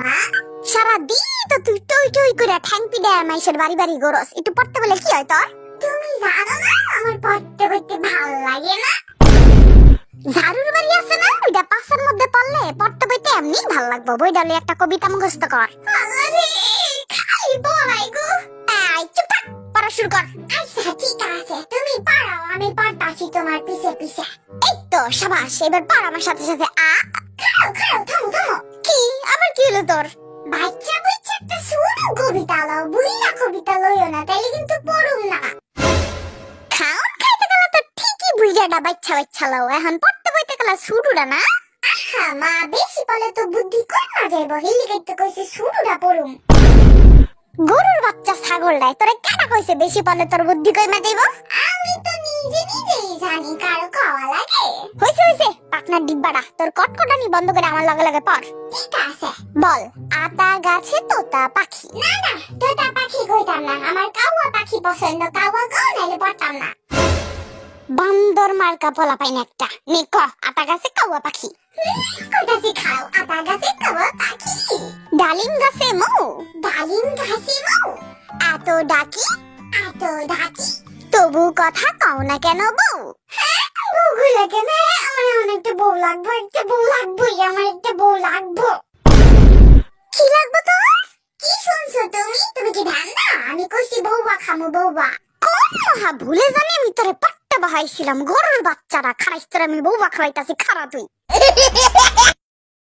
মা সারাদিন তো তুই টই টই করে ঠ্যাং পিডায় মাইশের বাড়ি বাড়ি গরস, একটু পড়তে বলে কি হয় তোর? তুমি জানো না আমার পড়তে বইতে ভালো লাগে না। ঝাড়ুর বাড়ি আছে না, ওইটা পাশের মধ্যে পড়লে পড়তে বইতে এমনি ভালো লাগবে। বইটা লই একটা কবিতা মুখস্থ কর। আরে খালি পড়াই গো। এই চুপ থাক, পড়া শুরু কর। আচ্ছা ঠিক আছে, তুমি পড়াও, আমি পড়তাছি তোমার পিছে পিছে। এই তো শাবাশ, এবার পড় আমার সাথে সাথে। খাও খাও, থামো থামো। কি আবার কি হলো তোর? বাচ্চা বাচ্চা একটা শুরু কবিতা লও, বুইলা কবিতা লইও না, তাইলে কিন্তু পড়ুম না। খাওন খাইতে গেলে তো ঠিকই বুইলাটা বাচ্চা বাচ্চা লও, এখন পড়তে বইতে গেলে শুরুটা না। আহা মা, বেশি বলে তো বুদ্ধি কই না যাইব, হিলি কইতে কইছে শুরুটা পড়ুম। গরুর বাচ্চা ছাগলটাই তোরে কেডা কইছে বেশি বলে তোর বুদ্ধি কই মা যাইব? আমি তো নিজে নিজেই জানি, কারো কওয়া লাগে। হইছে হইছে, পাকনার ডিব্বাটা তোর কটকটানি বন্ধ করে আমার লগে লগে পড়। ঠিক আছে বল। আতা গাছে তোতা পাখি। না না, তোতা পাখি কইতাম না, আমার কাওয়া পাখি পছন্দ, কাওয়া গাও নাইলে পড়তাম না। বান্দর মার্কা পোলা পাইন একটা, নে ক আতা গাছে কাওয়া পাখি। কইতাছি খাও, আতা গাছে কাওয়া পাখি। ডালিম গাছে মৌ, ডালিম গাছে মৌ। এত ডাকি এত ডাকি, তবু কথা কও না কেন বউ? হ্যাঁ বউ গুলা কেন? আমার অনেকটা বউ লাগবে, একটা বউ লাগবেই, আমার একটা বউ লাগবে। কি লাগবে তোর? কি শুনছো তুমি? তুমি কি ধান্দা? আমি কইছি বউবা খামু বউবা। কোন মহা ভুলে জানি আমি তোরে পাট্টা বাহাইছিলাম, গরুর বাচ্চারা খাইছ তোরে, আমি বউবা খাওয়াইতাছি, খারা তুই।